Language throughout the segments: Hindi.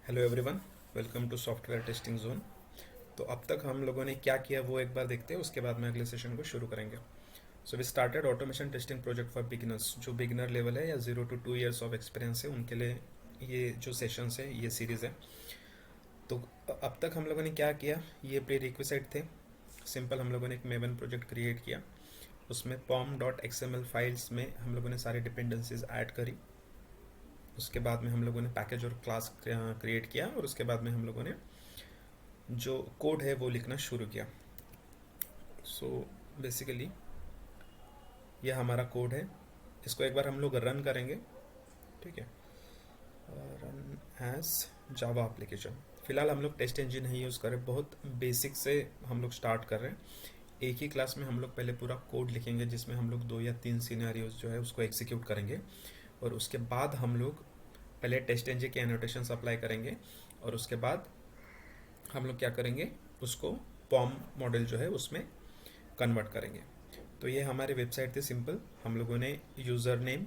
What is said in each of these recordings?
Hello everyone, welcome to software testing zone. तो अब तक हम लोगों ने क्या किया वो एक बार देखते हैं, उसके बाद में अगले सेशन को शुरू करेंगे। So we started automation testing project for beginners. जो बिगिनर लेवल है या 0 to 2 years ऑफ एक्सपीरियंस है उनके लिए ये जो सेशंस है, ये सीरीज़ है। तो अब तक हम लोगों ने क्या किया, ये प्री रिक्विजिट थे। सिंपल हम लोगों ने एक मेवन प्रोजेक्ट क्रिएट किया, उसमें pom.xml फाइल्स में हम लोगों ने सारी डिपेंडेंसीज ऐड करी। उसके बाद में हम लोगों ने पैकेज और क्लास क्रिएट किया, और उसके बाद में हम लोगों ने जो कोड है वो लिखना शुरू किया। सो बेसिकली ये हमारा कोड है। इसको एक बार हम लोग रन करेंगे, ठीक है। Run as Java application. फिलहाल हम लोग टेस्ट इंजन नहीं यूज़ कर रहे, बहुत बेसिक से हम लोग स्टार्ट कर रहे हैं। एक ही क्लास में हम लोग पहले पूरा कोड लिखेंगे, जिसमें हम लोग 2 या 3 सिनेरियोज जो है उसको एग्जीक्यूट करेंगे, और उसके बाद हम लोग पहले टेस्ट इंजन के एनोटेशंस अप्लाई करेंगे, और उसके बाद हम लोग क्या करेंगे, उसको पॉम मॉडल जो है उसमें कन्वर्ट करेंगे। तो ये हमारी वेबसाइट थी सिंपल। हम लोगों ने यूज़र नेम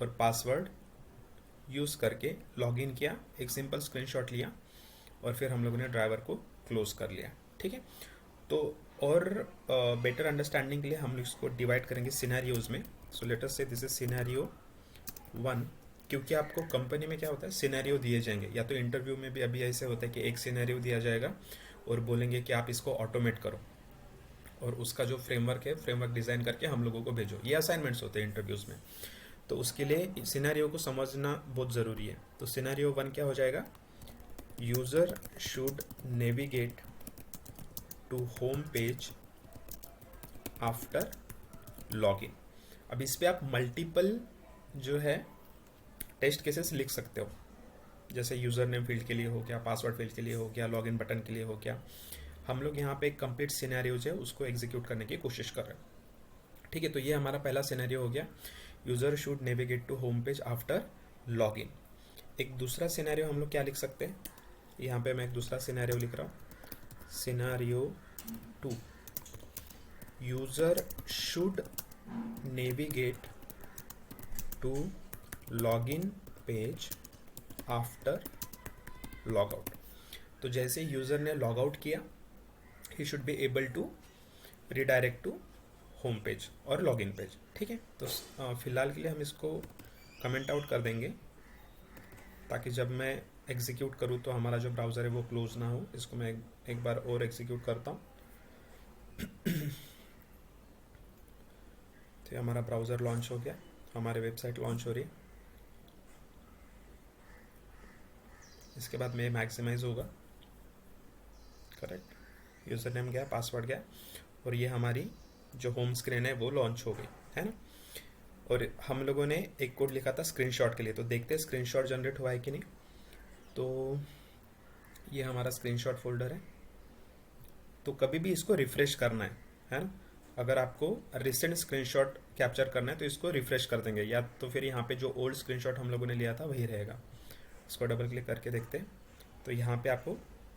और पासवर्ड यूज़ करके लॉगिन किया, एक सिंपल स्क्रीनशॉट लिया, और फिर हम लोगों ने ड्राइवर को क्लोज कर लिया, ठीक है। तो और बेटर अंडरस्टैंडिंग के लिए हम लोग इसको डिवाइड करेंगे सिनेरियोज में। सो लेट अस से दिस इज सिनेरियो 1। क्योंकि आपको कंपनी में क्या होता है, सिनेरियो दिए जाएंगे, या तो इंटरव्यू में भी अभी ऐसे होता है कि एक सिनेरियो दिया जाएगा और बोलेंगे कि आप इसको ऑटोमेट करो, और उसका जो फ्रेमवर्क है, फ्रेमवर्क डिज़ाइन करके हम लोगों को भेजो। ये असाइनमेंट्स होते हैं इंटरव्यूज़ में। तो उसके लिए सिनेरियो को समझना बहुत ज़रूरी है। तो सिनेरियो 1 क्या हो जाएगा, user should navigate to home page after login. अब इस पे आप मल्टीपल जो है टेस्ट केसेस लिख सकते हो, जैसे यूज़र नेम फील्ड के लिए हो गया, पासवर्ड फील्ड के लिए हो गया, लॉगिन बटन के लिए हो गया। हम लोग यहाँ पे एक कंप्लीट सिनेरियोज है उसको एग्जीक्यूट करने की कोशिश कर रहे हैं, ठीक है। तो ये हमारा पहला सिनेरियो हो गया, user should navigate to home page after login. एक दूसरा सिनेरियो हम लोग क्या लिख सकते हैं, यहाँ पे मैं एक दूसरा सिनेरियो लिख रहा हूँ, scenario 2, user should navigate to login page after logout. तो जैसे यूज़र ने लॉग आउट किया, he should be able to redirect to home page और लॉगिन पेज, ठीक है। तो फिलहाल के लिए हम इसको कमेंट आउट कर देंगे, ताकि जब मैं एग्जीक्यूट करूँ तो हमारा जो ब्राउज़र है वो क्लोज ना हो। इसको मैं एक बार और एग्जीक्यूट करता हूँ। तो हमारा ब्राउज़र लॉन्च हो गया, हमारी वेबसाइट लॉन्च हो रही है। इसके बाद में मैक्सिमाइज होगा, करेक्ट। यूज़र नेम गया, पासवर्ड गया, और ये हमारी जो होम स्क्रीन है वो लॉन्च हो गई है ना। और हम लोगों ने एक कोड लिखा था स्क्रीनशॉट के लिए, तो देखते हैं स्क्रीनशॉट जनरेट हुआ है कि नहीं। तो ये हमारा स्क्रीनशॉट फोल्डर है। तो कभी भी इसको रिफ्रेश करना है ना। अगर आपको रिसेंट स्क्रीनशॉट कैप्चर करना है तो इसको रिफ्रेश कर देंगे, या तो फिर यहाँ पे जो ओल्ड स्क्रीनशॉट हम लोगों ने लिया था वही रहेगा। इसको डबल क्लिक करके देखते हैं, तो यहाँ पे आपको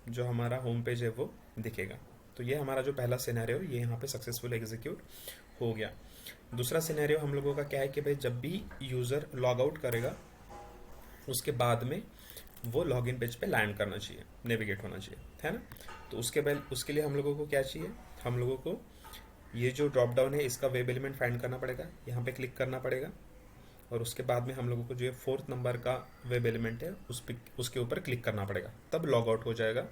जो हमारा होम पेज है वो दिखेगा। तो ये हमारा जो पहला सिनेरियो ये यहाँ पे सक्सेसफुल एग्जीक्यूट हो गया। दूसरा सिनेरियो हम लोगों का क्या है कि भाई जब भी यूज़र लॉग आउट करेगा उसके बाद में वो लॉगिन पेज पे लैंड करना चाहिए, नेविगेट होना चाहिए, है ना। तो उसके लिए हम लोगों को क्या चाहिए, हम लोगों को ये जो ड्रॉप डाउन है इसका वेब एलिमेंट फाइंड करना पड़ेगा, यहाँ पे क्लिक करना पड़ेगा, और उसके बाद में हम लोगों को जो ये 4th नंबर का वेब एलिमेंट है उसके ऊपर क्लिक करना पड़ेगा, तब लॉग आउट हो जाएगा।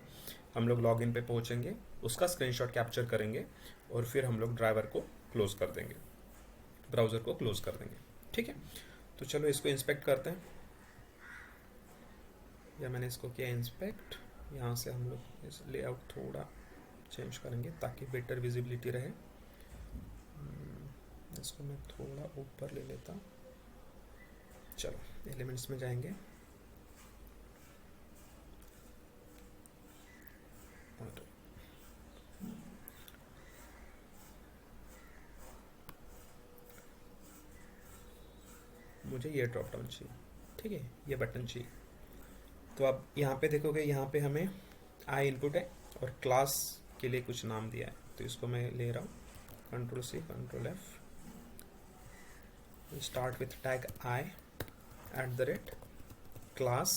हम लोग लॉगिन पे पहुँचेंगे, उसका स्क्रीनशॉट कैप्चर करेंगे, और फिर हम लोग ड्राइवर को क्लोज कर देंगे, ब्राउज़र को क्लोज कर देंगे, ठीक है। तो चलो इसको इंस्पेक्ट करते हैं। या मैंने इसको किया इंस्पेक्ट। यहाँ से हम लोग इस लेआउट थोड़ा चेंज करेंगे ताकि बेटर विजिबिलिटी रहे। इसको मैं थोड़ा ऊपर ले लेता हूँ। चलो एलिमेंट्स में जाएंगे, और मुझे ये ड्रॉप डाउन चाहिए, ठीक है, ये बटन चाहिए। तो आप यहाँ पे देखोगे, यहाँ पे हमें आई इनपुट है और क्लास के लिए कुछ नाम दिया है, तो इसको मैं ले रहा हूँ, Ctrl+C Ctrl+F, start with tag I @ class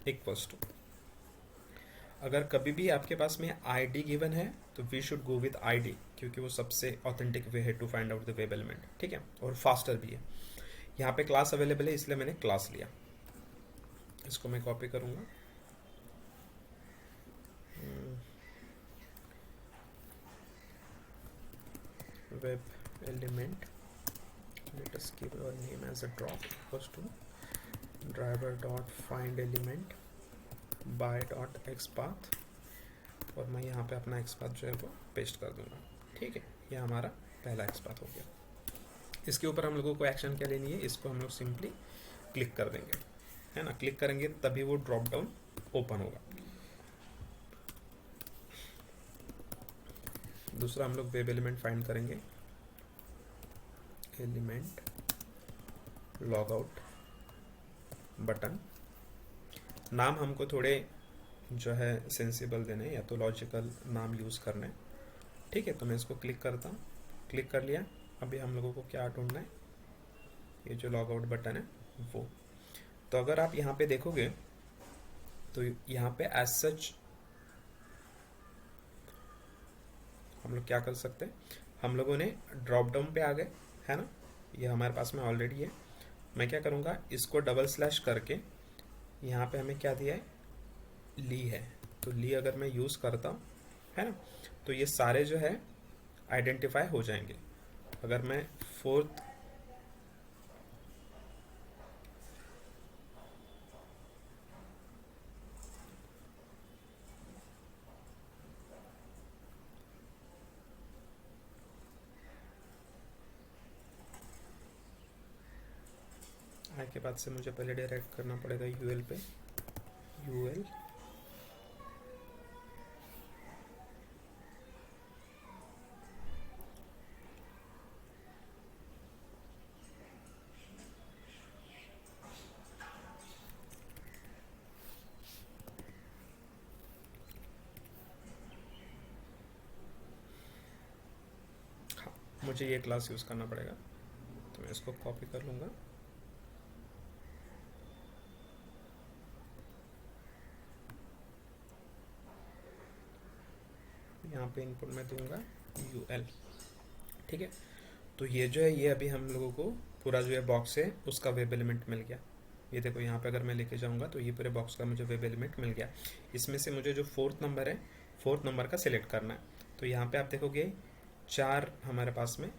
equals to, अगर कभी भी आपके पास में आईडी गिवन है तो we should go with ID, क्योंकि वो सबसे ऑथेंटिक वे है to find out the web element, ठीक है, और फास्टर भी है। यहाँ पे क्लास अवेलेबल है इसलिए मैंने क्लास लिया, इसको मैं कॉपी करूँगा, web element, let us give our name as a drop equals to driver dot find element by dot xpath, और मैं यहाँ पे अपना xpath जो है वो पेस्ट कर दूंगा, ठीक है। ये हमारा पहला xpath हो गया। इसके ऊपर हम लोगों को एक्शन क्या लेनी है, इसको हम लोग सिंपली क्लिक कर देंगे, है ना, क्लिक करेंगे तभी वो ड्रॉप डाउन ओपन होगा। दूसरा हम लोग वेब एलिमेंट फाइंड करेंगे, एलिमेंट लॉग आउट बटन, नाम हमको थोड़े जो है सेंसिबल देने या तो लॉजिकल नाम यूज़ करने, ठीक है। तो मैं इसको क्लिक करता हूँ, क्लिक कर लिया। अभी हम लोगों को क्या ढूंढना है, ये जो लॉग आउट बटन है वो। तो अगर आप यहाँ पे देखोगे तो यहाँ पे एज सच हम लोग क्या कर सकते हैं, हम लोगों ने ड्रॉप डाउन पे आ गए, है ना, ये हमारे पास में ऑलरेडी है। मैं क्या करूँगा, इसको डबल स्लैश करके यहाँ पे हमें क्या दिया है, ली है, तो ली अगर मैं यूज़ करता हूँ, है ना, तो ये सारे जो है आइडेंटिफाई हो जाएंगे। अगर मैं फोर्थ आई के बाद से मुझे पहले डायरेक्ट करना पड़ेगा यूएल पे, यूएल मुझे ये क्लास यूज़ करना पड़ेगा, तो मैं इसको कॉपी कर लूँगा, यहाँ पे इनपुट में दूंगा यूएल, ठीक है। तो ये जो है, ये अभी हम लोगों को पूरा जो है बॉक्स है उसका वेब एलिमेंट मिल गया। ये देखो यहाँ पे अगर मैं लेके जाऊँगा तो ये पूरे बॉक्स का मुझे वेब एलिमेंट मिल गया। इसमें से मुझे जो फोर्थ नंबर है, फोर्थ नंबर का सिलेक्ट करना है। तो यहाँ पे आप देखोगे 4 हमारे पास में,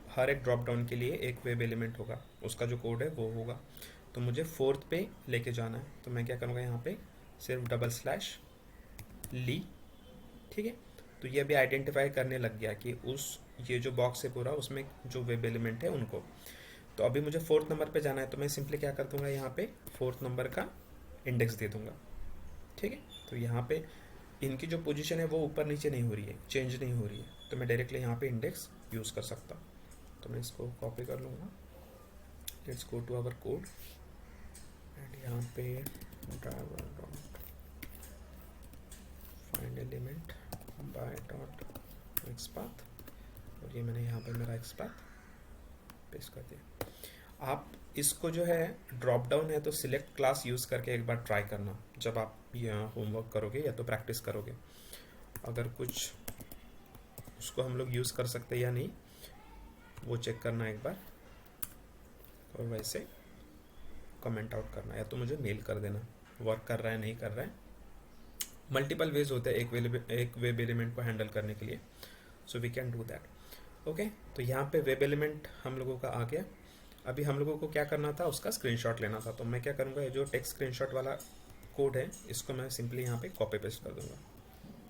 हर एक ड्रॉप डाउन के लिए एक वेब एलिमेंट होगा, उसका जो कोड है वो होगा। तो मुझे फोर्थ पे लेके जाना है, तो मैं क्या करूँगा, यहाँ पे सिर्फ डबल स्लैश ली, ठीक है। तो ये अभी आइडेंटिफाई करने लग गया कि उस ये जो बॉक्स है पूरा, उसमें जो वेब एलिमेंट है उनको। तो अभी मुझे फोर्थ नंबर पे जाना है, तो मैं सिंपली क्या कर दूंगा, यहाँ पे फोर्थ नंबर का इंडेक्स दे दूंगा, ठीक है। तो यहाँ पे इनकी जो पोजीशन है वो ऊपर नीचे नहीं हो रही है, चेंज नहीं हो रही है, तो मैं डायरेक्टली यहाँ पे इंडेक्स यूज़ कर सकता हूँ। तो मैं इसको कॉपी कर लूँगा, let's go to our code and यहाँ पे driver dot find element by dot xpath, और ये मैंने यहाँ पे मेरा एक्सपाथ पेस्ट कर दिया। आप इसको जो है ड्रॉप डाउन है तो सिलेक्ट क्लास यूज़ करके एक बार ट्राई करना, जब आप यहाँ होमवर्क करोगे या तो प्रैक्टिस करोगे, अगर कुछ उसको हम लोग यूज़ कर सकते या नहीं वो चेक करना एक बार, और वैसे कमेंट आउट करना, या तो मुझे मेल कर देना वर्क कर रहा है नहीं कर रहा है। मल्टीपल वेज होते हैं एक वेब एलिमेंट को हैंडल करने के लिए, so we can do that, okay. तो यहाँ पे वेब एलिमेंट हम लोगों का आ गया। अभी हम लोगों को क्या करना था, उसका स्क्रीनशॉट लेना था। तो मैं क्या करूँगा, ये जो टेक्स्ट स्क्रीनशॉट वाला कोड है इसको मैं सिंपली यहाँ पे कॉपी पेस्ट कर दूंगा,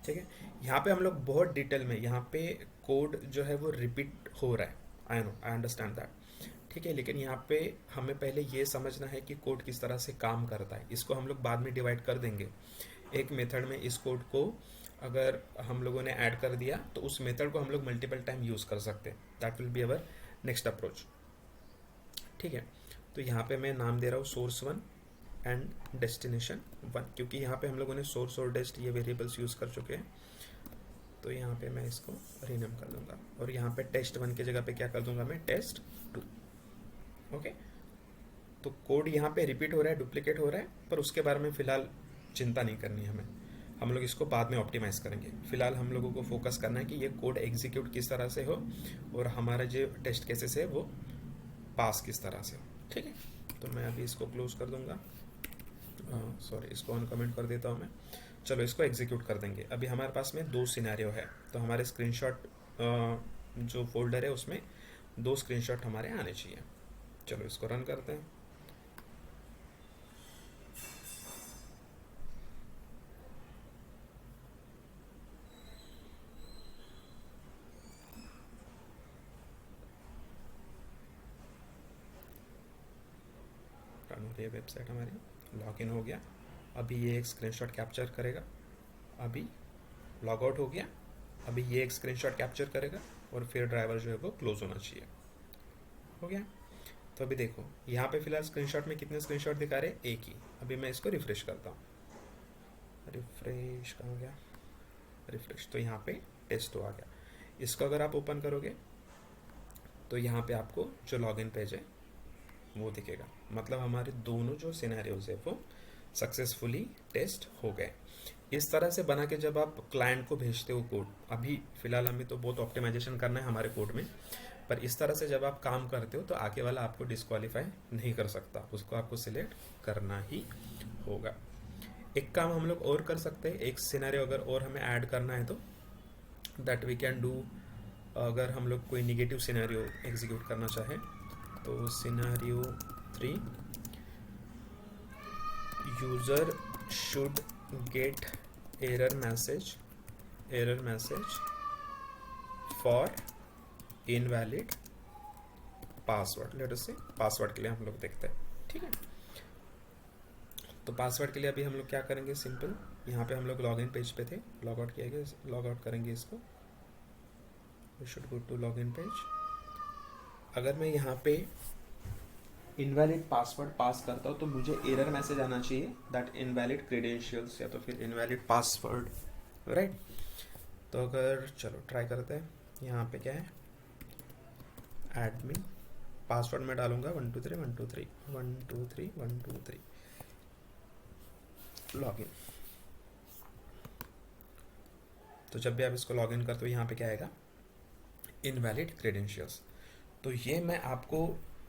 ठीक है। यहाँ पे हम लोग बहुत डिटेल में, यहाँ पे कोड जो है वो रिपीट हो रहा है, I know, I understand that, ठीक है। लेकिन यहाँ पे हमें पहले ये समझना है कि कोड किस तरह से काम करता है। इसको हम लोग बाद में डिवाइड कर देंगे एक मेथड में। इस कोड को अगर हम लोगों ने ऐड कर दिया तो उस मेथड को हम लोग मल्टीपल टाइम यूज़ कर सकते हैं। That will be our next approach, ठीक है। तो यहाँ पे मैं नाम दे रहा हूँ सोर्स 1 एंड डेस्टिनेशन 1, क्योंकि यहाँ पे हम लोगों ने सोर्स और डेस्ट ये वेरिएबल्स यूज़ कर चुके हैं। तो यहाँ पे मैं इसको रीनेम कर दूंगा, और यहाँ पे टेस्ट 1 की जगह पे क्या कर दूंगा, मैं टेस्ट 2, ओके। तो कोड यहाँ पे रिपीट हो रहा है, डुप्लीकेट हो रहा है, पर उसके बारे में फ़िलहाल चिंता नहीं करनी है हमें। हम लोग इसको बाद में ऑप्टिमाइज़ करेंगे। फ़िलहाल हम लोगों को फोकस करना है कि ये कोड एग्जीक्यूट किस तरह से हो और हमारा जो टेस्ट केसेस है वो पास किस तरह से हो। ठीक है, तो मैं अभी इसको क्लोज कर दूंगा, सॉरी इसको अनकमेंट कर देता हूँ मैं। चलो इसको एग्जीक्यूट कर देंगे। अभी हमारे पास में 2 सिनेरियो है, तो हमारे स्क्रीनशॉट जो फोल्डर है उसमें 2 स्क्रीनशॉट हमारे आने चाहिए। चलो इसको रन करते हैं। रन हो रही है वेबसाइट हमारी, लॉग इन हो गया। अभी ये एक स्क्रीनशॉट कैप्चर करेगा, अभी लॉग आउट हो गया, अभी ये एक स्क्रीनशॉट कैप्चर करेगा और फिर ड्राइवर जो है वो क्लोज होना चाहिए। हो गया। तो अभी देखो यहाँ पे फिलहाल स्क्रीनशॉट में कितने स्क्रीनशॉट दिखा रहे हैं? एक ही। अभी मैं इसको रिफ्रेश करता हूँ, रिफ्रेश कहाँ गया, रिफ्रेश, तो यहाँ पे टेस्ट आ गया। इसको अगर आप ओपन करोगे तो यहाँ पे आपको जो लॉगिन पेज है वो दिखेगा, मतलब हमारे दोनों जो सिनेरियोज है वो सक्सेसफुली टेस्ट हो गए। इस तरह से बना के जब आप क्लाइंट को भेजते हो कोड, अभी फ़िलहाल हमें तो बहुत ऑप्टिमाइजेशन करना है हमारे कोड में, पर इस तरह से जब आप काम करते हो तो आगे वाला आपको डिस्क्वालीफाई नहीं कर सकता, उसको आपको सिलेक्ट करना ही होगा। एक काम हम लोग और कर सकते हैं, एक सिनेरियो अगर और हमें ऐड करना है तो दैट वी कैन डू। अगर हम लोग कोई निगेटिव सिनेरियो एग्जीक्यूट करना चाहें तो scenario 3, user should get error message for invalid password. Let us से पासवर्ड के लिए हम लोग देखते हैं। ठीक है, तो पासवर्ड के लिए अभी हम लोग क्या करेंगे, सिंपल यहाँ पे हम लोग लॉगिन पेज पे थे, लॉग आउट किया गया, लॉग आउट करेंगे इसको। We should go to login page. अगर मैं यहाँ पे इनवैलिड पासवर्ड पास करता हूँ तो मुझे एरर मैसेज आना चाहिए दैट इनवैलिड क्रेडेंशियल्स या तो फिर इनवैलिड पासवर्ड, राइट। तो अगर चलो ट्राई करते हैं, यहाँ पे क्या है, एडमिन पासवर्ड में डालूंगा 1 2 3 1 2 3 1 2 3 1 2 3, लॉगिन। तो जब भी आप इसको लॉगिन करते हो यहाँ पे क्या आएगा, इनवैलिड क्रेडेंशियल्स। तो ये मैं आपको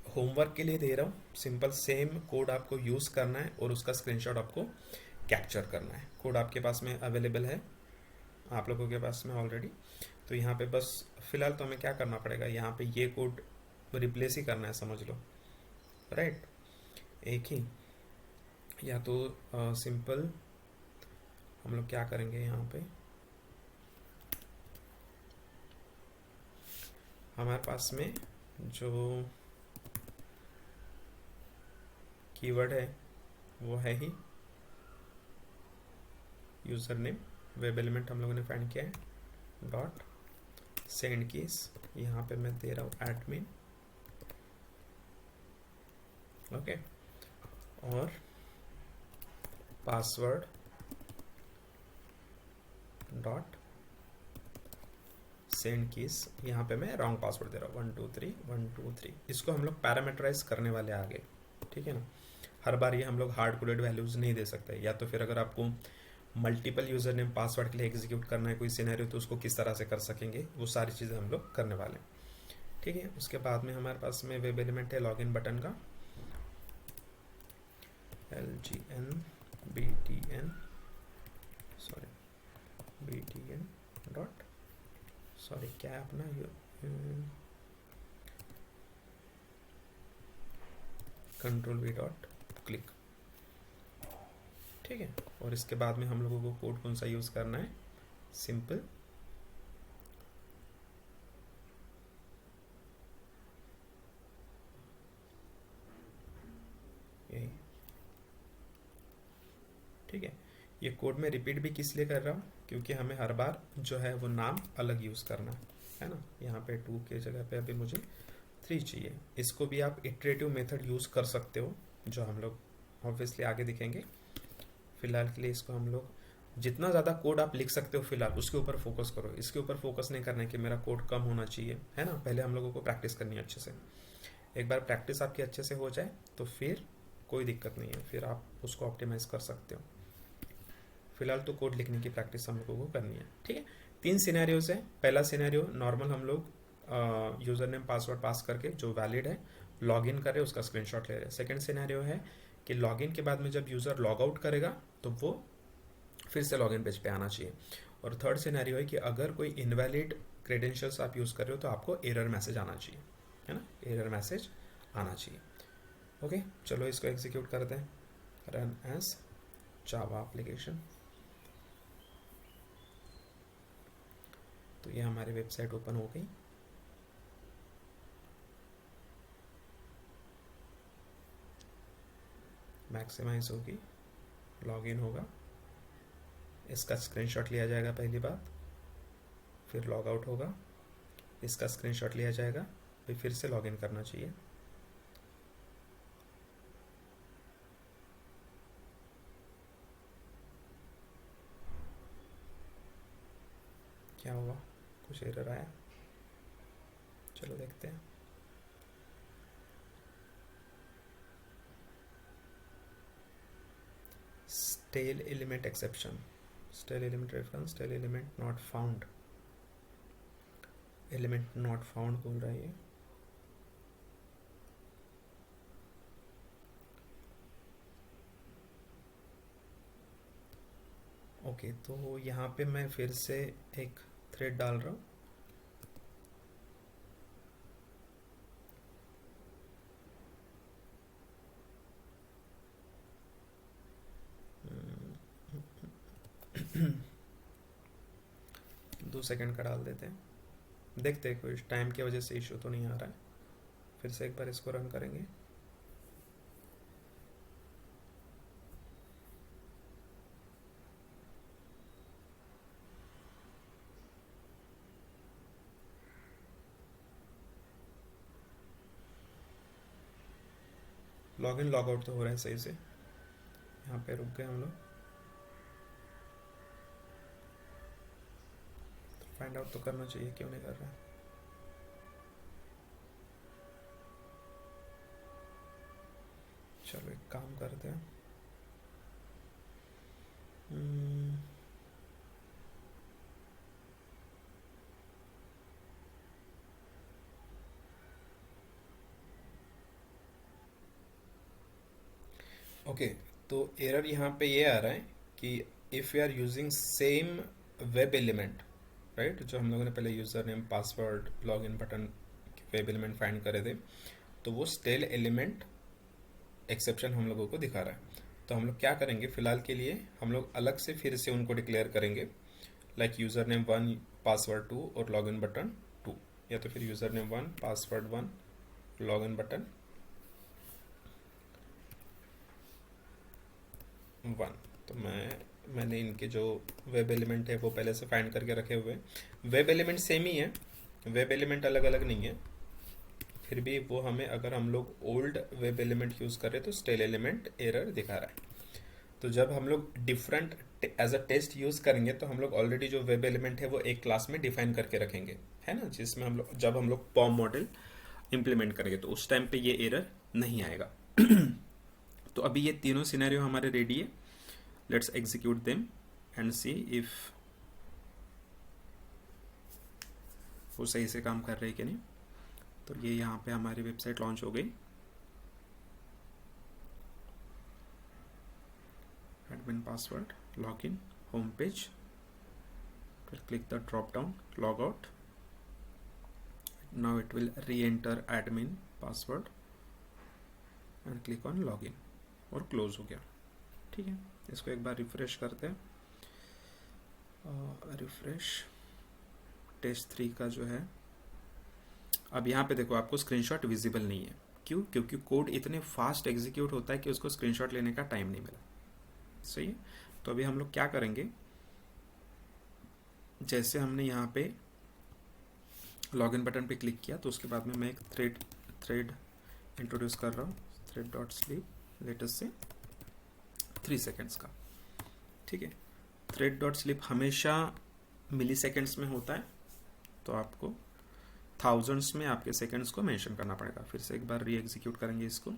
होमवर्क के लिए दे रहा हूँ, सिंपल सेम कोड आपको यूज़ करना है और उसका स्क्रीनशॉट आपको कैप्चर करना है। कोड आपके पास में अवेलेबल है, आप लोगों के पास में ऑलरेडी। तो यहाँ पे बस फिलहाल तो हमें क्या करना पड़ेगा, यहाँ पे ये कोड रिप्लेस ही करना है, समझ लो, राइट। एक ही, या तो सिंपल हम लोग क्या करेंगे, यहाँ पे हमारे पास में जो कीवर्ड है वो है ही यूज़र नेम, वेब एलिमेंट हम लोगों ने फाइंड किया है, डॉट सेंड कीज, यहाँ पे मैं दे रहा हूँ एडमिन, ओके, और पासवर्ड डॉट सेंड कीज, यहाँ पे मैं रॉन्ग पासवर्ड दे रहा हूँ 1 2 3 1 2 3। इसको हम लोग पैरामीटराइज करने वाले आगे, ठीक है ना। हर बार ये हम लोग हार्ड कोडेड वैल्यूज नहीं दे सकते, या तो फिर अगर आपको मल्टीपल यूजर नेम पासवर्ड के लिए एग्जीक्यूट करना है कोई सिनेरियो तो उसको किस तरह से कर सकेंगे, वो सारी चीज़ें हम लोग करने वाले हैं, ठीक है। उसके बाद में हमारे पास में वेब एलिमेंट है लॉगिन बटन का, LGN BTN sorry BTN dot sorry क्या है अपना कंट्रोल V डॉट क्लिक, ठीक है। और इसके बाद में हम लोगों को कोड कौन सा यूज़ करना है, सिंपल यही, ठीक है। ये कोड में रिपीट भी किस लिए कर रहा हूँ, क्योंकि हमें हर बार जो है वो नाम अलग यूज़ करना है ना। यहाँ पे 2 के जगह पे अभी मुझे 3 चाहिए। इसको भी आप इटरेटिव मेथड यूज़ कर सकते हो, जो हम लोग ऑब्वियसली आगे दिखेंगे। फिलहाल के लिए इसको हम लोग जितना ज़्यादा कोड आप लिख सकते हो फिलहाल उसके ऊपर फोकस करो, इसके ऊपर फोकस नहीं करना है कि मेरा कोड कम होना चाहिए, है ना। पहले हम लोगों को प्रैक्टिस करनी है अच्छे से। एक बार प्रैक्टिस आपकी अच्छे से हो जाए तो फिर कोई दिक्कत नहीं है, फिर आप उसको ऑप्टिमाइज कर सकते हो। फिलहाल तो कोड लिखने की प्रैक्टिस हम लोगों को करनी है, ठीक है। 3 सिनेरियोज है। पहला सिनेरियो नॉर्मल, हम लोग यूज़र नेम पासवर्ड पास करके जो वैलिड है लॉगिन कर रहे उसका स्क्रीनशॉट ले रहे हैं। सेकंड सिनेरियो है कि लॉगिन के बाद में जब यूज़र लॉग आउट करेगा तो वो फिर से लॉगिन पेज पे आना चाहिए। और थर्ड सिनेरियो है कि अगर कोई इनवैलिड क्रेडेंशियल्स आप यूज़ कर रहे हो तो आपको एरर मैसेज आना चाहिए, है ना, एरर मैसेज आना चाहिए। ओके, चलो इसको एग्जीक्यूट करते हैं। Run as Java application. तो ये हमारी वेबसाइट ओपन हो गई। मैक्सिमाइज होगी, लॉगिन होगा, इसका स्क्रीनशॉट लिया जाएगा पहली बात, फिर लॉग आउट होगा, इसका स्क्रीनशॉट लिया जाएगा, फिर से लॉगिन करना चाहिए। क्या हुआ, कुछ एरर आया? चलो देखते हैं। Stale element exception, stale element reference, stale element not found, element not found बोल रहा है ये। ओके, तो यहाँ पे मैं फिर से एक थ्रेड डाल रहा हूँ। दो सेकंड का डाल देते हैं, देखते हैं कोई टाइम की वजह से इशू तो नहीं आ रहा है। फिर से एक बार इसको रन करेंगे। लॉग इन लॉग आउट तो हो रहा है सही से। यहाँ पे रुक गए हम लोग, फाइंड आउट तो करना चाहिए क्यों नहीं कर रहा है। चलो एक काम करते हैं, ओके। तो एरर यहाँ पे ये आ रहा है कि if you are using same web element, right, जो हम लोगों ने पहले user name password login button web element find करे थे, तो वो स्टेल एलिमेंट एक्सेप्शन हम लोगों को दिखा रहा है। तो हम लोग क्या करेंगे, फिलहाल के लिए हम लोग अलग से फिर से उनको डिक्लेयर करेंगे, लाइक यूज़र नेम 1 पासवर्ड 2 और लॉगिन बटन 2, या तो फिर user name 1 password 1 login button 1। तो मैंने इनके जो वेब एलिमेंट है वो पहले से फाइंड करके रखे हुए हैं। वेब एलिमेंट सेम ही है, वेब एलिमेंट अलग अलग नहीं है, फिर भी वो हमें, अगर हम लोग ओल्ड वेब एलिमेंट यूज़ करें तो स्टेल एलिमेंट एरर दिखा रहा है। तो जब हम लोग different as a test use करेंगे तो हम लोग ऑलरेडी जो वेब एलिमेंट है वो एक क्लास में डिफाइन करके रखेंगे, है ना, जिसमें हम लोग जब हम लोग पॉम मॉडल इम्प्लीमेंट करेंगे तो उस टाइम पे ये एरर नहीं आएगा। तो अभी ये तीनों सिनेरियो हमारे रेडी है। Let's execute them and see if वो सही से काम कर रहे हैं कि नहीं। तो ये यहाँ पे हमारी वेबसाइट लॉन्च हो गई। Admin password, login, home page, फिर click the drop down, log out. Now it will re enter admin password and click on login, और क्लोज हो गया। ठीक है, इसको एक बार रिफ्रेश करते हैं। रिफ्रेश टेस्ट 3 का जो है, अब यहाँ पे देखो आपको स्क्रीनशॉट विजिबल नहीं है। क्यों? क्योंकि कोड इतने फास्ट एग्जीक्यूट होता है कि उसको स्क्रीनशॉट लेने का टाइम नहीं मिला। सही है, तो अभी हम लोग क्या करेंगे, जैसे हमने यहाँ पे लॉगिन बटन पे क्लिक किया तो उसके बाद में मैं एक थ्रेड इंट्रोड्यूस कर रहा हूँ, थ्रेड डॉट स्लीप लेटेस्ट से 3 सेकेंड्स का। ठीक है, थ्रेड डॉट स्लीप हमेशा मिली सेकेंड्स में होता है, तो आपको थाउजेंड्स में आपके सेकंड्स को मेंशन करना पड़ेगा। फिर से एक बार री एग्जीक्यूट करेंगे इसको।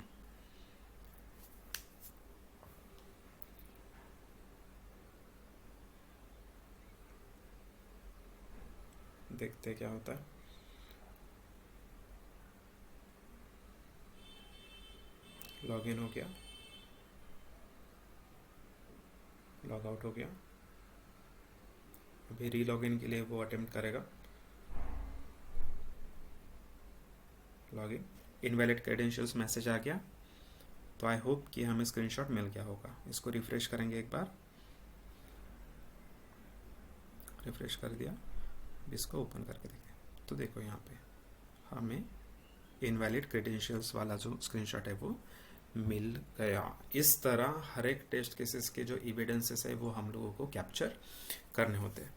देखते हैं क्या होता है। लॉगिन हो गया, लॉग आउट हो गया। अभी री लॉगिन के लिए वो अटेम्प्ट करेगा। लॉगिन, इनवैलिड क्रेडेंशियल्स मैसेज आ गया। तो आई होप कि हमें स्क्रीनशॉट मिल गया होगा। इसको रिफ्रेश करेंगे एक बार। रिफ्रेश कर दिया, इसको ओपन करके देखें तो देखो यहाँ पे हमें इनवैलिड क्रेडेंशियल्स वाला जो स्क्रीनशॉट है वो मिल गया। इस तरह हर एक टेस्ट केसेस के जो एविडेंसेस है वो हम लोगों को कैप्चर करने होते हैं।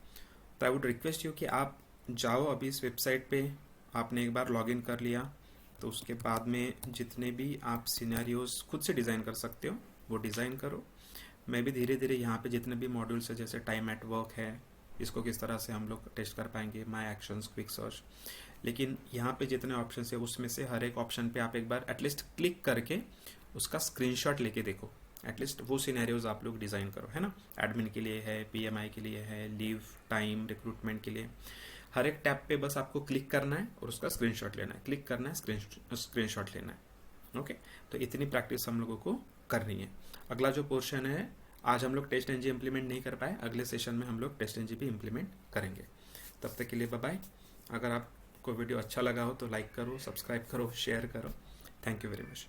तो आई वुड रिक्वेस्ट यू कि आप जाओ अभी इस वेबसाइट पे। आपने एक बार लॉगिन कर लिया तो उसके बाद में जितने भी आप सिनेरियोज खुद से डिज़ाइन कर सकते हो वो डिज़ाइन करो। मैं भी धीरे धीरे यहाँ पे जितने भी मॉड्यूल्स है, जैसे टाइम एट वर्क है, इसको किस तरह से हम लोग टेस्ट कर पाएंगे, माई एक्शंस, क्विक सर्च, लेकिन यहाँ पे जितने ऑप्शन है उसमें से हर एक ऑप्शन पे आप एक बार एटलीस्ट क्लिक करके उसका स्क्रीनशॉट लेके देखो। एटलीस्ट वो सिनेरियोज आप लोग डिज़ाइन करो, है ना। एडमिन के लिए है, पीएमआई के लिए है, लीव, टाइम, रिक्रूटमेंट के लिए। हर एक टैब पे बस आपको क्लिक करना है और उसका स्क्रीनशॉट लेना है, क्लिक करना है, स्क्रीनशॉट लेना है। ओके, तो इतनी प्रैक्टिस हम लोगों को करनी है। अगला जो पोर्शन है, आज हम लोग टेस्ट एनजी इम्प्लीमेंट नहीं कर पाए, अगले सेशन में हम लोग टेस्ट एनजी भी इम्प्लीमेंट करेंगे। तब तक के लिए बाय बाय। अगर आपको वीडियो अच्छा लगा हो तो लाइक करो, सब्सक्राइब करो, शेयर करो। Thank you very much.